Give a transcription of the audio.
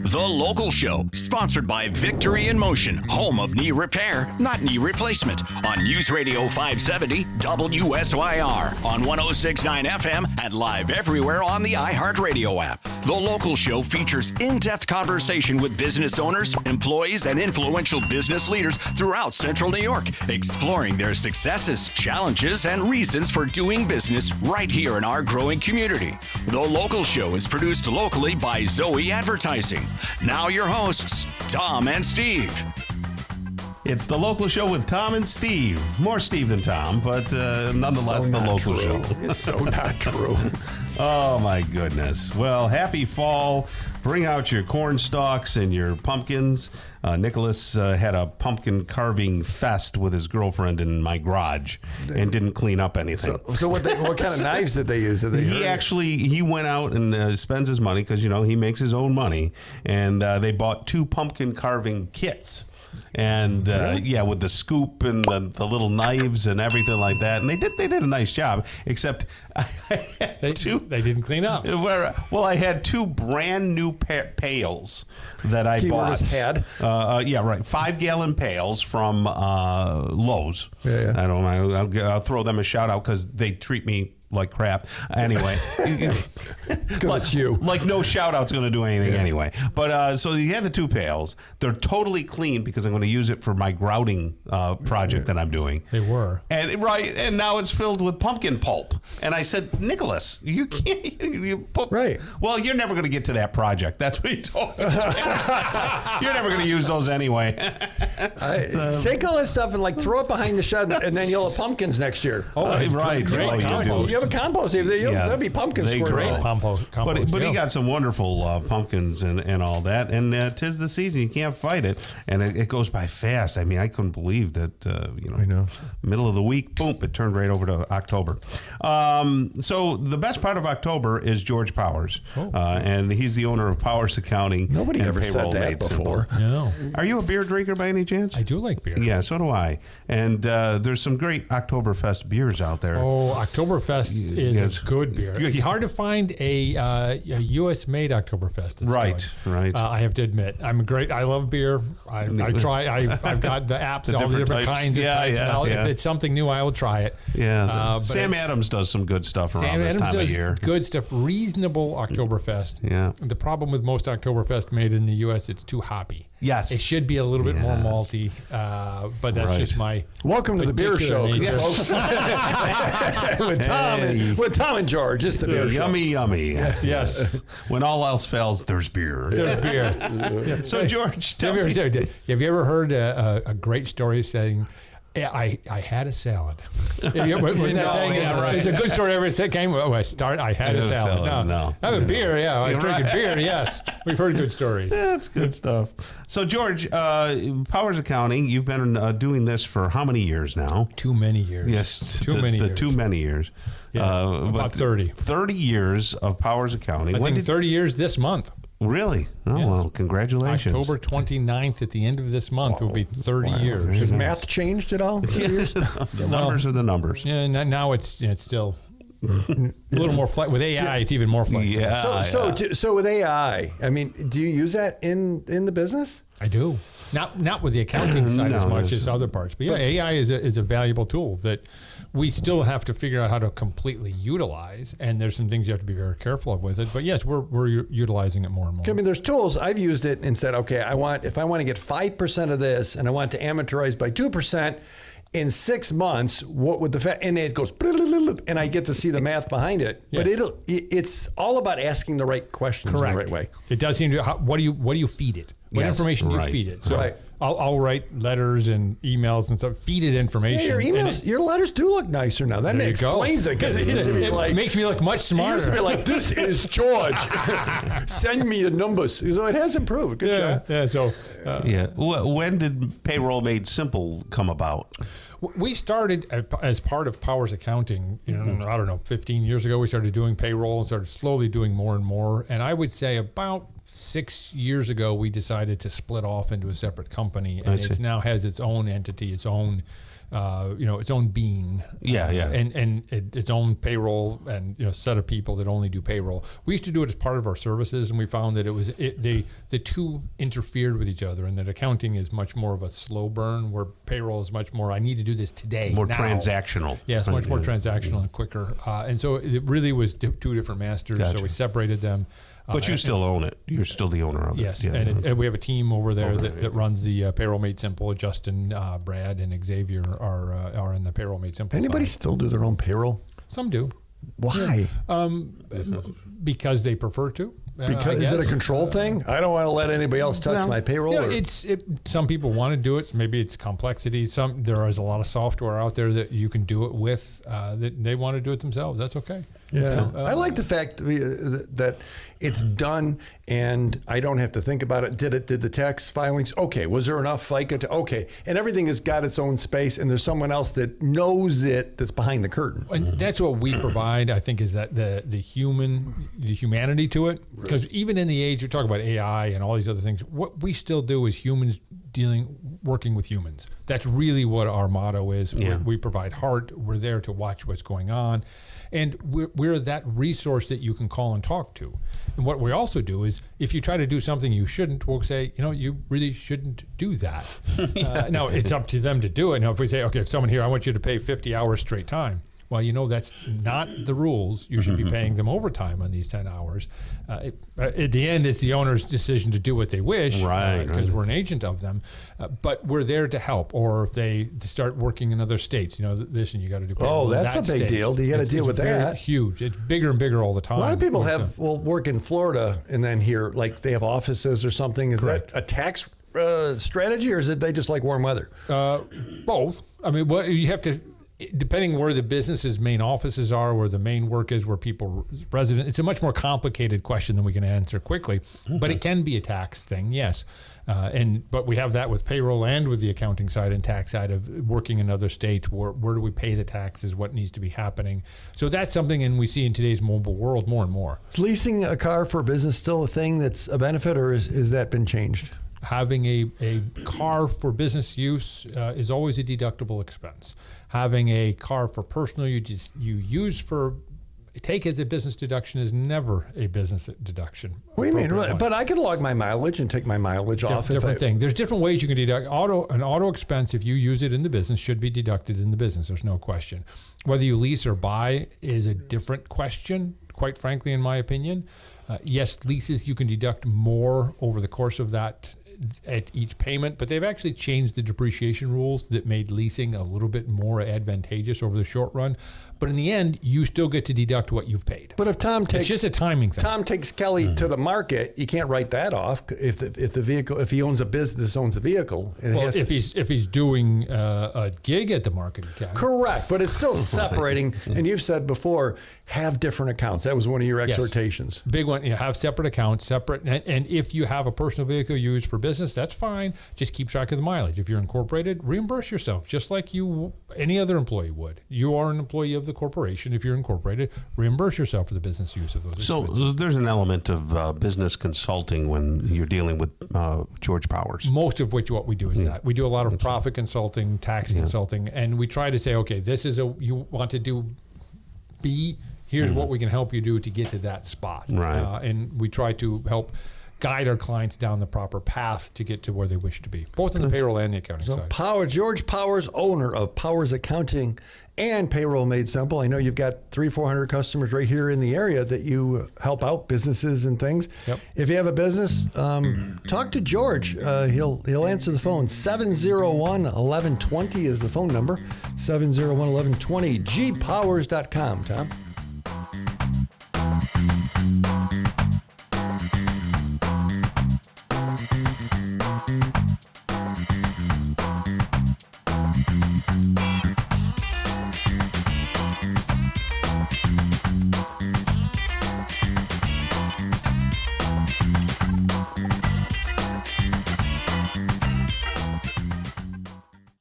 The Local Show, sponsored by Victory in Motion, home of knee repair, not knee replacement, on News Radio 570 WSYR, on 106.9 FM, and live everywhere on the iHeartRadio app. The Local Show features in-depth conversation with business owners, employees, and influential business leaders throughout Central New York, exploring their successes, challenges, and reasons for doing business right here in our growing community. The Local Show is produced locally by Zoe Advertising. Now your hosts, Tom and Steve. It's The Local Show with Tom and Steve. More Steve than Tom, but nonetheless, The Local Show. It's so not true. Oh, my goodness. Well, happy fall. Bring out your corn stalks and your pumpkins. Nicholas had a pumpkin carving fest with his girlfriend in my garage and didn't clean up anything. So what kind of knives did they use? He went out and spends his money because, he makes his own money. And they bought 2 pumpkin carving kits. And with the scoop and the little knives and everything like that, and they did a nice job. Except they didn't clean up. Well, I had 2 brand new pails that I bought. Had 5-gallon pails from Lowe's. Yeah. I don't know. I'll throw them a shout out because they treat me like crap. Anyway, it's because it's you. Like no shout out's going to do anything anyway. But so you have the 2 pails. They're totally clean because I'm going to use it for my grouting project that I'm doing. They were. And now it's filled with pumpkin pulp. And I said, Nicholas, you can't. Right. Well, you're never going to get to that project. That's what he told me. You're never going to use those anyway. Take all that stuff and throw it behind the shed, and then you'll have pumpkins next year. Right. Great compost. You have a compost. There'll be pumpkins. Great compost. But he got some wonderful pumpkins and all that. And 'tis the season. You can't fight it. And it goes by fast. I mean, I couldn't believe that, I know. Middle of the week, boom, it turned right over to October. So the best part of October is George Powers. And he's the owner of Powers Accounting. Nobody ever said that Made before. No. Are you a beer drinker by any chance? I do like beer. Yeah, so do I. And there's some great Oktoberfest beers out there. Oh, Oktoberfest is a good beer. It's hard to find a U.S.-made Oktoberfest. Right. I have to admit, I love beer. I've got the apps, all the different kinds of types. If it's something new, I will try it. Yeah. Sam Adams does some good stuff around this time of year. Good stuff. Reasonable Oktoberfest. Yeah. The problem with most Oktoberfest made in the U.S., it's too hoppy. Yes. It should be a little bit more malty, but that's just my... Welcome to the beer show, folks. with Tom and George, it's the beer show. Yummy. Yes. When all else fails, there's beer. There's beer. So, George, have you ever heard a great story saying, I had a salad? It's a good story. I had a salad. No. I have a beer. Yeah, I'm drinking beer. Yes, we've heard good stories. Yeah, that's good stuff. So, George, Powers Accounting, you've been doing this for how many years now? Too many years. Yes, too many years. Yes, about 30. 30 years of Powers Accounting. I think 30 years this month. Really? Oh, yes. Well, congratulations. October 29th at the end of this month will be 30 years. Has math changed at all? The numbers are the numbers. Yeah, now it's still a little more with AI. It's even more flexible. Yeah. So with AI, I mean, do you use that in the business? I do. Not with the accounting side as much as other parts, but AI is a valuable tool that we still have to figure out how to completely utilize, and there's some things you have to be very careful of with it. But yes, we're utilizing it more and more. I mean, there's tools. I've used it and said, okay, if I want to get 5% of this, and I want to amortize by 2%. In 6 months, what would and it goes, and I get to see the math behind it. Yeah. But it's all about asking the right questions in the right way. It does seem to. What do you feed it? What information do you feed it? So I'll write letters and emails and stuff. Feed it information. Yeah, your emails, your letters do look nicer now. That explains it because it used to be like, makes me look much smarter. It used to be like, this is George. Send me the numbers. So it has improved. Good job. Yeah. So when did Payroll Made Simple come about? We started as part of Powers Accounting, I don't know, 15 years ago. We started doing payroll and started slowly doing more and more. And I would say about 6 years ago, we decided to split off into a separate company, and it now has its own entity, its own its own being. And its own payroll and set of people that only do payroll. We used to do it as part of our services, and we found that the two interfered with each other, and that accounting is much more of a slow burn, where payroll is much more, I need to do this today. More now. Transactional. Yeah, it's much more transactional and quicker. And so it really was two different masters, so we separated them. But you still own it. You're still the owner of it. Yes, and we have a team over there that runs the Payroll Made Simple. Justin, Brad, and Xavier are in the Payroll Made Simple Anybody side. still do their own payroll? Some do. Why? Because they prefer to. Because is it a control thing? I don't want to let anybody else touch my payroll. Some people want to do it. Maybe it's complexity. There is a lot of software out there that you can do it with. That they want to do it themselves. That's okay. Yeah, I like the fact that it's done and I don't have to think about it. Did the tax filings? Okay. Was there enough FICA okay? And everything has got its own space, and there's someone else that knows it that's behind the curtain. And that's what we provide. I think is that the humanity to it. Because even in the age, you're talking about AI and all these other things, what we still do is humans working with humans. That's really what our motto is. Yeah. We provide heart. We're there to watch what's going on. And we're that resource that you can call and talk to. And what we also do is, if you try to do something you shouldn't, we'll say, you really shouldn't do that. Now, it's up to them to do it. Now, if we say, okay, if someone here, I want you to pay 50 hours straight time. Well, that's not the rules. You should be paying them overtime on these 10 hours. At the end, it's the owner's decision to do what they wish, right? Because we're an agent of them. But we're there to help. Or if they start working in other states, this and you got to do. Oh, that's a big deal. You got to deal with that. Huge. It's bigger and bigger all the time. A lot of people work in Florida and then here, like they have offices or something. Is that a tax strategy, or is it they just like warm weather? Both. I mean, you have to. Depending where the business's main offices are, where the main work is, where people resident, it's a much more complicated question than we can answer quickly. But it can be a tax thing, yes. But we have that with payroll and with the accounting side and tax side of working in other states. Where do we pay the taxes? What needs to be happening? So that's something, and we see in today's mobile world more and more. Is leasing a car for business still a thing that's a benefit, or is that been changed? Having a car for business use is always a deductible expense. Having a car for personal you use for take as a business deduction is never a business deduction. What do you mean? But I can log my mileage and take my mileage off. Different thing. There's different ways you can deduct. An auto expense, if you use it in the business, should be deducted in the business. There's no question. Whether you lease or buy is a different question, quite frankly, in my opinion. Yes, leases, you can deduct more over the course of that at each payment, but they've actually changed the depreciation rules that made leasing a little bit more advantageous over the short run. But in the end, you still get to deduct what you've paid. But if it's just a timing thing. Tom takes Kelly to the market, you can't write that off if he owns a business, owns a vehicle. If he's doing a gig at the market, he can. Correct, but it's still separating. And you've said before, have different accounts. That was one of your exhortations. Big one. Have separate accounts, and if you have a personal vehicle used for business, that's fine. Just keep track of the mileage. If you're incorporated, reimburse yourself just like any other employee would. You are an employee of the corporation. If you're incorporated, reimburse yourself for the business use of those expenses. So there's an element of business consulting when you're dealing with George Powers. Most of what we do is that. We do a lot of profit consulting, tax consulting, and we try to say, okay, this is you want to do B, here's what we can help you do to get to that spot. Right. And we try to help guide our clients down the proper path to get to where they wish to be, both in the payroll and the accounting side. George Powers, owner of Powers Accounting and Payroll Made Simple. I know you've got 300-400 customers right here in the area that you help out, businesses and things. Yep. If you have a business, talk to George. He'll answer the phone. 701-1120 is the phone number. 701-1120. gpowers.com, Tom.